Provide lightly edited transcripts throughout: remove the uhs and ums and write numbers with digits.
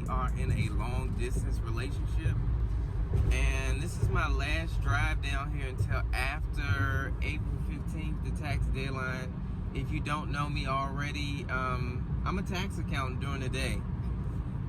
are in a long distance relationship, and this is my last drive down here until after April 15th, the tax deadline. If you don't know me already, I'm a tax accountant during the day,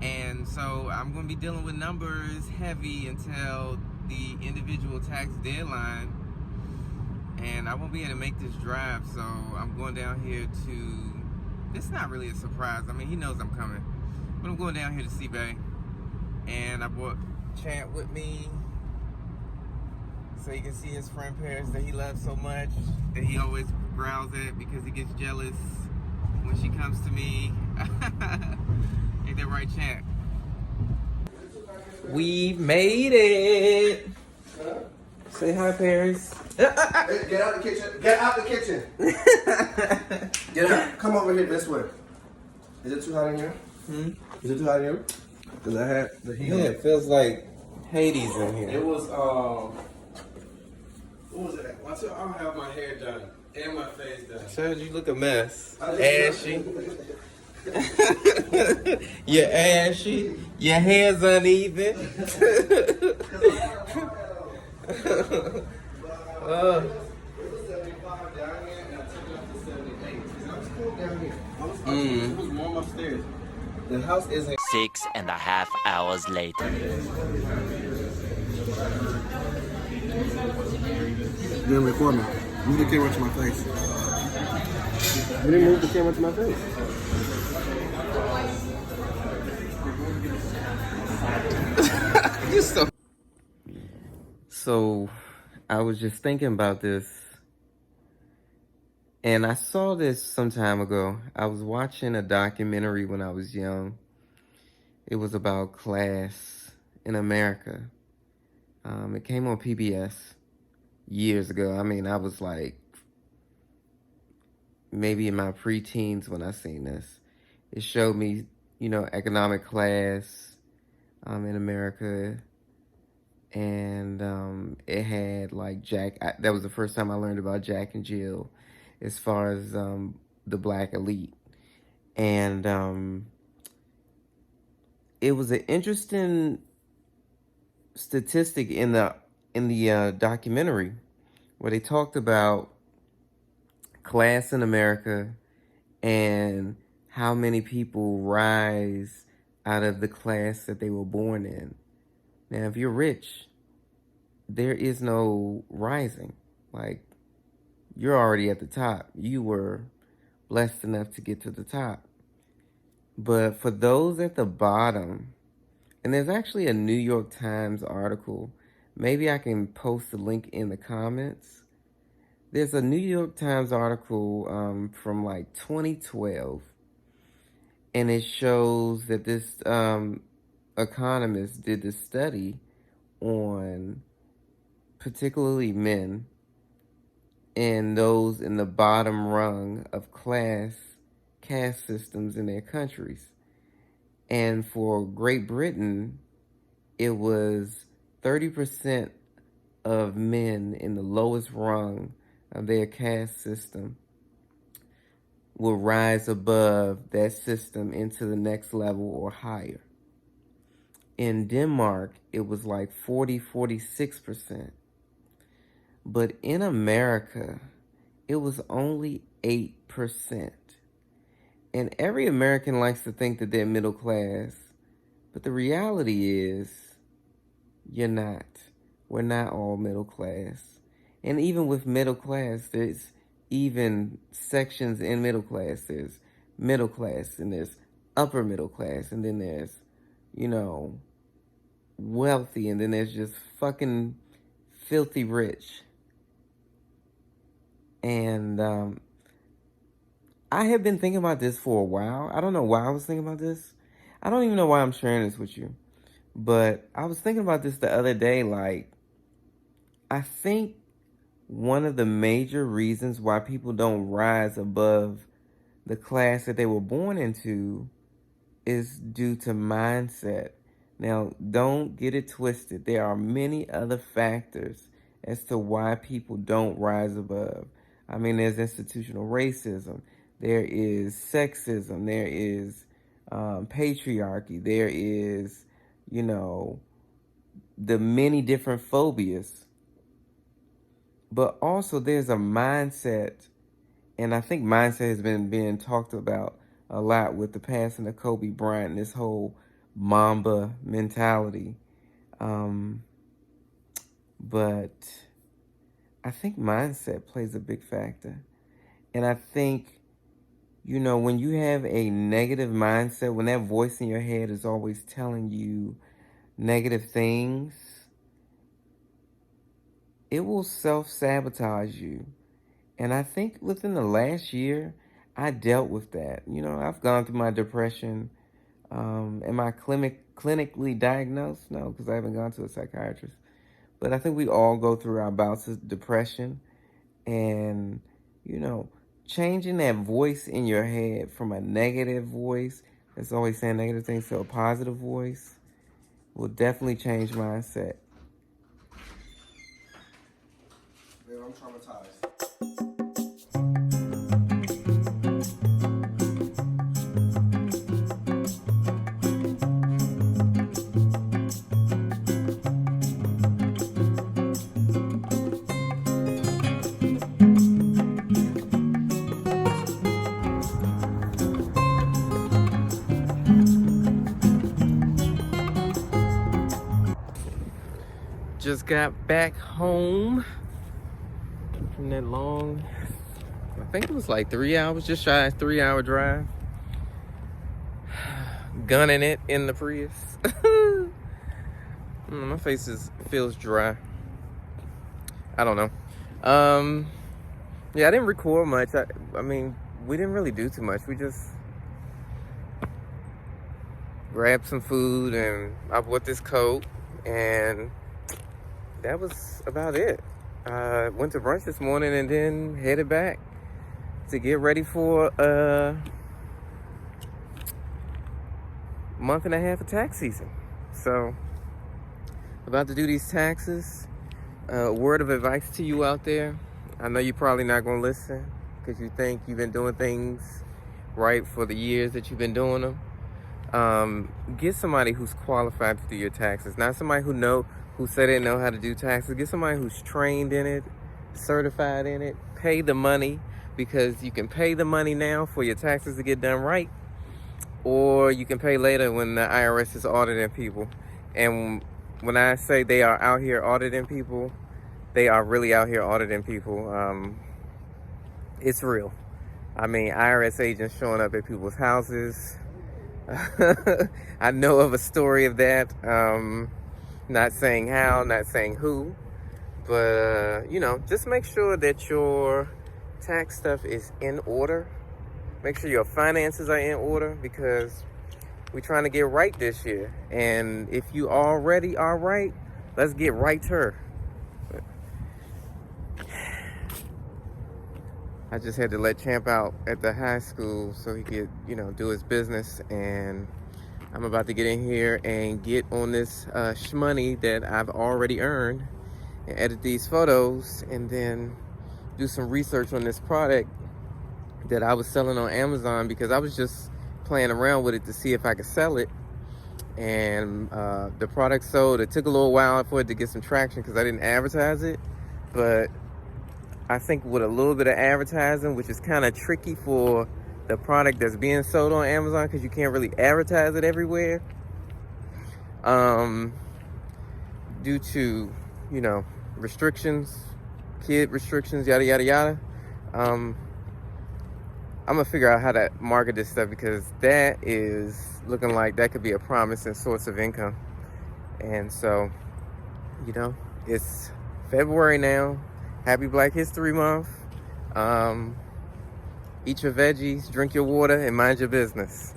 and so I'm going to be dealing with numbers heavy until the individual tax deadline, and I won't be able to make this drive, so I'm going down here to, it's not really a surprise, I mean, he knows I'm coming, but I'm going down here to see Bay, and I brought Chant with me so he can see his friend Paris that he loves so much, that he always growls at because he gets jealous when she comes to me. Ain't that right, Chant? We've made it. Huh? Say hi, Paris. Get out the kitchen. Get out the kitchen. Get out. Come over here this way. Is it too hot in here? Is it too hot in here? Because I had the heat. Yeah, it feels like Hades in here. It was, what was it? I don't have my hair done and my face done. Chad, you look a mess. Ashy. You're ashy. Your hair's uneven. It was 75 down here and I took it up to 78. It was cool down here. It was warm upstairs. The house isn't. 6.5 hours later. You didn't record me. Move the camera to my face. You didn't move the camera to my face. You're so I was just thinking about this, and I saw this some time ago. I was watching a documentary when I was young. It was about class in America. It came on PBS years ago. I mean, I was like maybe in my preteens when I seen this. It showed me, you know, economic class in America. And it had like that was the first time I learned about Jack and Jill as far as the black elite. And it was an interesting statistic in the documentary where they talked about class in America and how many people rise out of the class that they were born in. Now, if you're rich, there is no rising. Like, you're already at the top. You were blessed enough to get to the top. But for those at the bottom, and there's actually a New York Times article, maybe I can post the link in the comments. There's a New York Times article from like 2012, and it shows that this economist did this study on particularly men and those in the bottom rung of caste systems in their countries. And for Great Britain, it was 30% of men in the lowest rung of their caste system will rise above that system into the next level or higher. In Denmark, it was like 46%. But in America, it was only 8%. And every American likes to think that they're middle class. But the reality is, you're not. We're not all middle class. And even with middle class, there's even sections in middle class. There's middle class, and there's upper middle class, and then there's, you know, wealthy, and then there's just fucking filthy rich. And I have been thinking about this for a while. I don't know why I was thinking about this. I don't even know why I'm sharing this with you. But I was thinking about this the other day. Like, I think one of the major reasons why people don't rise above the class that they were born into is due to mindset. Now, don't get it twisted. There are many other factors as to why people don't rise above. I mean, there's institutional racism. There is sexism. There is patriarchy. There is, you know, the many different phobias. But also there's a mindset, and I think mindset has been being talked about a lot with the passing of Kobe Bryant, this whole Mamba mentality. Um, but I think mindset plays a big factor. And I think, you know, when you have a negative mindset, when that voice in your head is always telling you negative things, it will self-sabotage you. And I think within the last year, I dealt with that. You know, I've gone through my depression. Am I clinically diagnosed? No, because I haven't gone to a psychiatrist. But I think we all go through our bouts of depression. And, you know, changing that voice in your head from a negative voice that's always saying negative things to a positive voice will definitely change mindset. Man, I'm traumatized. Just got back home from that long, I think it was like 3 hours, just shy of 3 hour drive. Gunning it in the Prius. My face feels dry. I don't know. Yeah, I didn't record much. I mean, we didn't really do too much. We just grabbed some food, and I bought this coat, and that was about it. Went to brunch this morning and then headed back to get ready for a month and a half of tax season. So, about to do these taxes. Word of advice to you out there. I know you're probably not going to listen because you think you've been doing things right for the years that you've been doing them. Get somebody who's qualified to do your taxes, not somebody who say they know how to do taxes. Get somebody who's trained in it, certified in it. Pay the money, because you can pay the money now for your taxes to get done right, or you can pay later when the IRS is auditing people. And when I say they are out here auditing people, they are really out here auditing people. It's real. I mean, IRS agents showing up at people's houses. I know of a story of that. Not saying how, not saying who, but you know, just make sure that your tax stuff is in order. Make sure your finances are in order, because we're trying to get right this year. And if you already are right, let's get righter. I just had to let Champ out at the high school so he could, you know, do his business, and I'm about to get in here and get on this shmoney that I've already earned and edit these photos, and then do some research on this product that I was selling on Amazon, because I was just playing around with it to see if I could sell it. And the product sold. It took a little while for it to get some traction because I didn't advertise it, but I think with a little bit of advertising, which is kind of tricky for the product that's being sold on Amazon, because you can't really advertise it everywhere, due to, you know, restrictions, kid restrictions, yada yada yada. I'm gonna figure out how to market this stuff, because that is looking like that could be a promising source of income. And so, you know, it's February now. Happy Black History Month. Eat your veggies, drink your water, and mind your business.